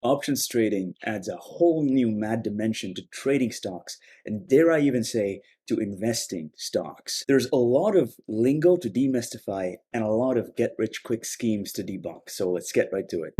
Options trading adds a whole new mad dimension to trading stocks, and dare I even say, to investing stocks. There's a lot of lingo to demystify and a lot of get-rich-quick schemes to debunk, so let's get right to it.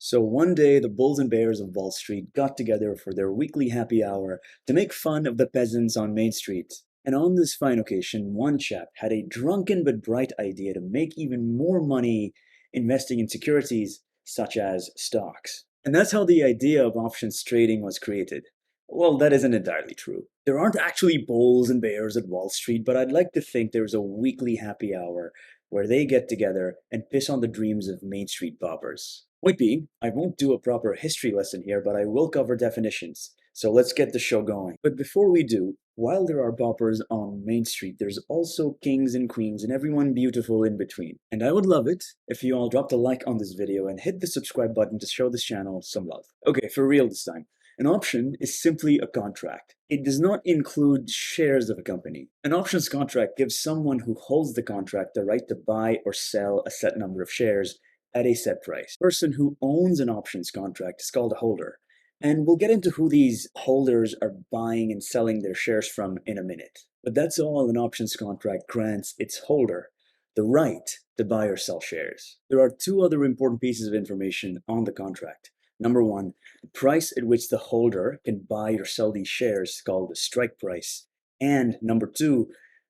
So one day, the bulls and bears of Wall Street got together for their weekly happy hour to make fun of the peasants on Main Street. And on this fine occasion, one chap had a drunken but bright idea to make even more money investing in securities such as stocks. And that's how the idea of options trading was created. Well, that isn't entirely true. There aren't actually bulls and bears at Wall Street, but I'd like to think there's a weekly happy hour where they get together and piss on the dreams of Main Street boppers. Point being, I won't do a proper history lesson here, but I will cover definitions. So let's get the show going. But before we do, while there are boppers on Main Street, there's also kings and queens and everyone beautiful in between. And I would love it if you all dropped a like on this video and hit the subscribe button to show this channel some love. Okay, for real this time. An option is simply a contract. It does not include shares of a company. An options contract gives someone who holds the contract the right to buy or sell a set number of shares at a set price. The person who owns an options contract is called a holder. And we'll get into who these holders are buying and selling their shares from in a minute. But that's all an options contract grants its holder, the right to buy or sell shares. There are two other important pieces of information on the contract. Number one, the price at which the holder can buy or sell these shares is called the strike price. And number two,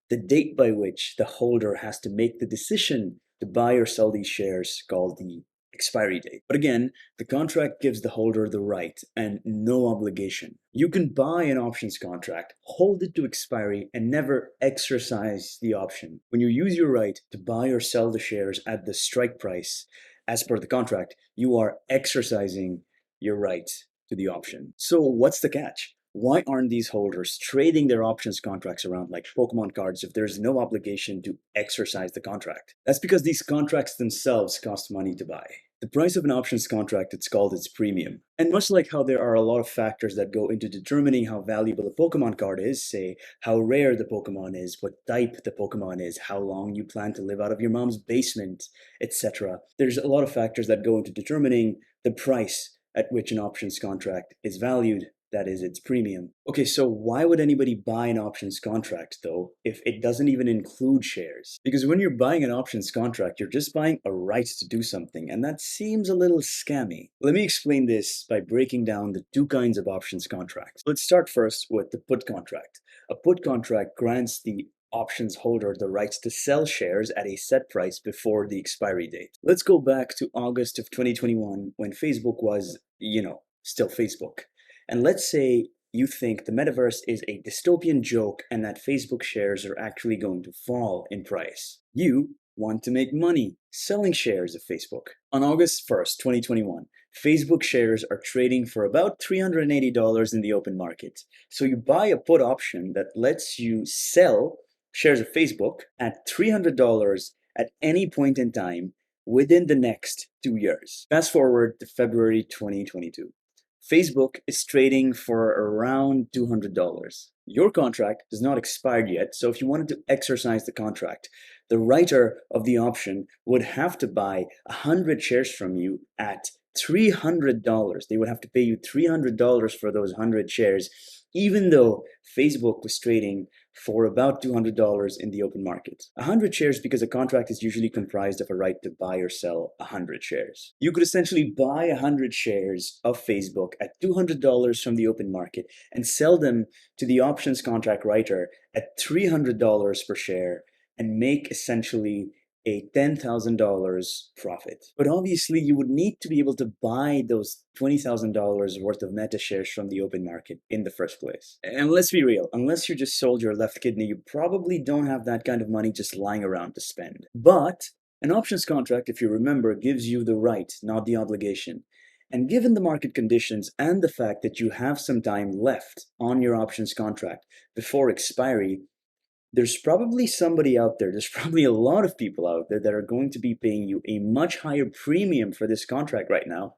the date by which the holder has to make the decision to buy or sell these shares called the expiry date. But again, the contract gives the holder the right and no obligation. You can buy an options contract, hold it to expiry, and never exercise the option. When you use your right to buy or sell the shares at the strike price, as per the contract, you are exercising your right to the option. So what's the catch? Why aren't these holders trading their options contracts around like Pokemon cards if there's no obligation to exercise the contract? That's because these contracts themselves cost money to buy. The price of an options contract, it's called its premium. And much like how there are a lot of factors that go into determining how valuable a Pokemon card is, say how rare the Pokemon is, what type the Pokemon is, how long you plan to live out of your mom's basement, etc. There's a lot of factors that go into determining the price at which an options contract is valued. That is its premium. Okay, so why would anybody buy an options contract though if it doesn't even include shares? Because when you're buying an options contract, you're just buying a right to do something, and that seems a little scammy. Let me explain this by breaking down the two kinds of options contracts. Let's start first with the put contract. A put contract grants the options holder the rights to sell shares at a set price before the expiry date. Let's go back to August of 2021 when Facebook was, still Facebook. And let's say you think the metaverse is a dystopian joke and that Facebook shares are actually going to fall in price. You want to make money selling shares of Facebook. On August 1st, 2021, Facebook shares are trading for about $380 in the open market. So you buy a put option that lets you sell shares of Facebook at $300 at any point in time within the next 2 years. Fast forward to February 2022. Facebook is trading for around $200. Your contract is not expired yet, so if you wanted to exercise the contract, the writer of the option would have to buy 100 shares from you at $300. They would have to pay you $300 for those 100 shares, even though Facebook was trading for about $200 in the open market. 100 shares because a contract is usually comprised of a right to buy or sell 100 shares. You could essentially buy 100 shares of Facebook at $200 from the open market and sell them to the options contract writer at $300 per share and make essentially a $10,000 profit. But obviously you would need to be able to buy those $20,000 worth of meta shares from the open market in the first place. And let's be real, unless you just sold your left kidney, you probably don't have that kind of money just lying around to spend. But an options contract, if you remember, gives you the right, not the obligation. And given the market conditions and the fact that you have some time left on your options contract before expiry, there's probably somebody out there, there's probably a lot of people out there that are going to be paying you a much higher premium for this contract right now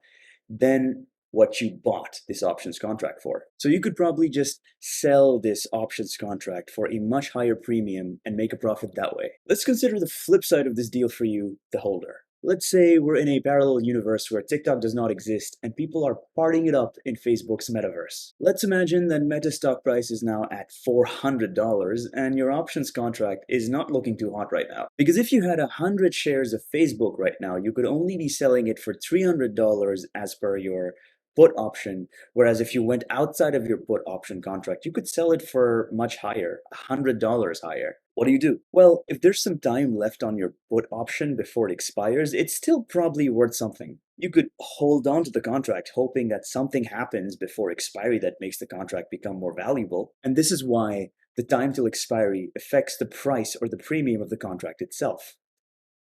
than what you bought this options contract for. So you could probably just sell this options contract for a much higher premium and make a profit that way. Let's consider the flip side of this deal for you, the holder. Let's say we're in a parallel universe where TikTok does not exist and people are partying it up in Facebook's metaverse. Let's imagine that Meta's stock price is now at $400 and your options contract is not looking too hot right now. Because if you had 100 shares of Facebook right now, you could only be selling it for $300 as per your put option, whereas if you went outside of your put option contract, you could sell it for much higher, $100 higher. What do? Well, if there's some time left on your put option before it expires, it's still probably worth something. You could hold on to the contract hoping that something happens before expiry that makes the contract become more valuable. And this is why the time till expiry affects the price or the premium of the contract itself.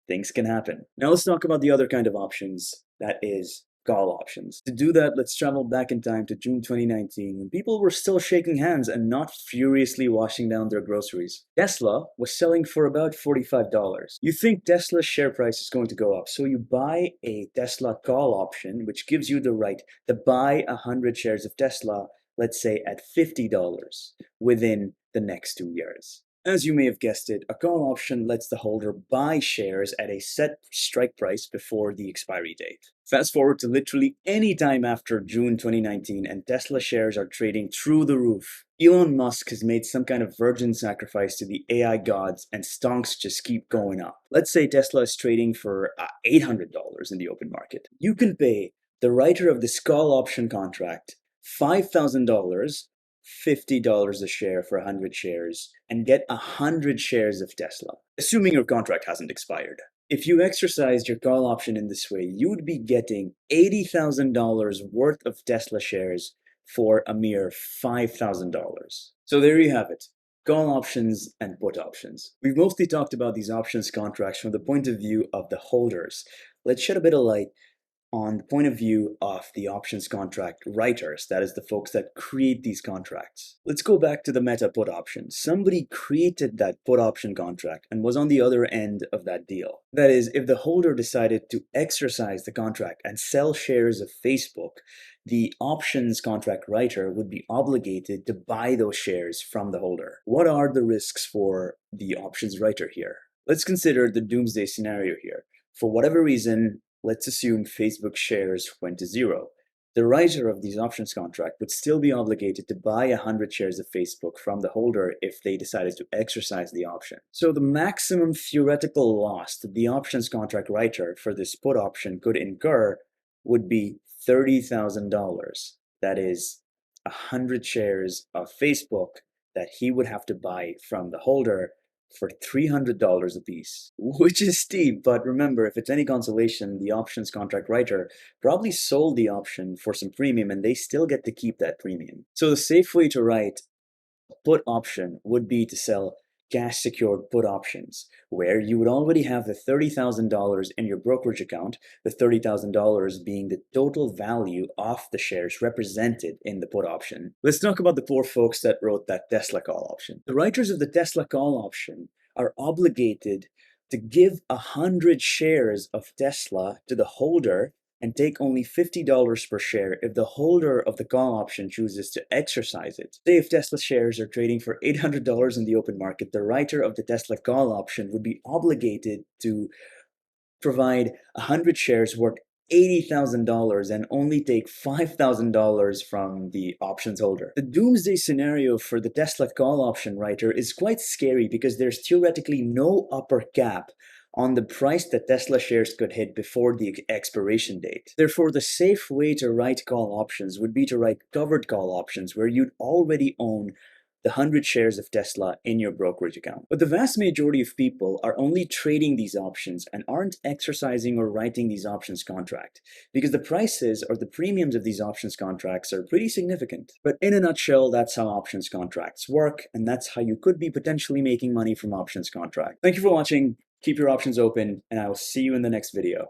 Things can happen. Now let's talk about the other kind of options, that is call options. To do that, let's travel back in time to June 2019 when people were still shaking hands and not furiously washing down their groceries. Tesla was selling for about $45. You think Tesla's share price is going to go up, so you buy a Tesla call option, which gives you the right to buy 100 shares of Tesla, let's say at $50 within the next 2 years. As you may have guessed it, a call option lets the holder buy shares at a set strike price before the expiry date. Fast forward to literally any time after June 2019 and Tesla shares are trading through the roof. Elon Musk has made some kind of virgin sacrifice to the AI gods and stonks just keep going up. Let's say Tesla is trading for $800 in the open market. You can pay the writer of this call option contract $5,000, $50 a share for 100 shares, and get 100 shares of Tesla, assuming your contract hasn't expired. If you exercised your call option in this way, you would be getting $80,000 worth of Tesla shares for a mere $5,000. So there you have it. Call options and put options. We've mostly talked about these options contracts from the point of view of the holders. Let's shed a bit of light on the point of view of the options contract writers, that is the folks that create these contracts. Let's go back to the Meta put option. Somebody created that put option contract and was on the other end of that deal. That is, if the holder decided to exercise the contract and sell shares of Facebook, the options contract writer would be obligated to buy those shares from the holder. What are the risks for the options writer here? Let's consider the doomsday scenario here. For whatever reason, let's assume Facebook shares went to zero. The writer of these options contract would still be obligated to buy 100 shares of Facebook from the holder if they decided to exercise the option. So the maximum theoretical loss that the options contract writer for this put option could incur would be $30,000. That is 100 shares of Facebook that he would have to buy from the holder for $300 a piece, which is steep, but remember, if it's any consolation, the options contract writer probably sold the option for some premium and they still get to keep that premium. So the safe way to write a put option would be to sell cash secured put options, where you would already have the $30,000 in your brokerage account, the $30,000 being the total value of the shares represented in the put option. Let's talk about the poor folks that wrote that Tesla call option. The writers of the Tesla call option are obligated to give 100 shares of Tesla to the holder and take only $50 per share if the holder of the call option chooses to exercise it. Say if Tesla shares are trading for $800 in the open market, the writer of the Tesla call option would be obligated to provide 100 shares worth $80,000 and only take $5,000 from the options holder. The doomsday scenario for the Tesla call option writer is quite scary because there's theoretically no upper cap on the price that Tesla shares could hit before the expiration date. Therefore, the safe way to write call options would be to write covered call options where you'd already own the 100 shares of Tesla in your brokerage account. But the vast majority of people are only trading these options and aren't exercising or writing these options contract because the prices or the premiums of these options contracts are pretty significant. But in a nutshell, that's how options contracts work, and that's how you could be potentially making money from options contract. Thank you for watching. Keep your options open, and I will see you in the next video.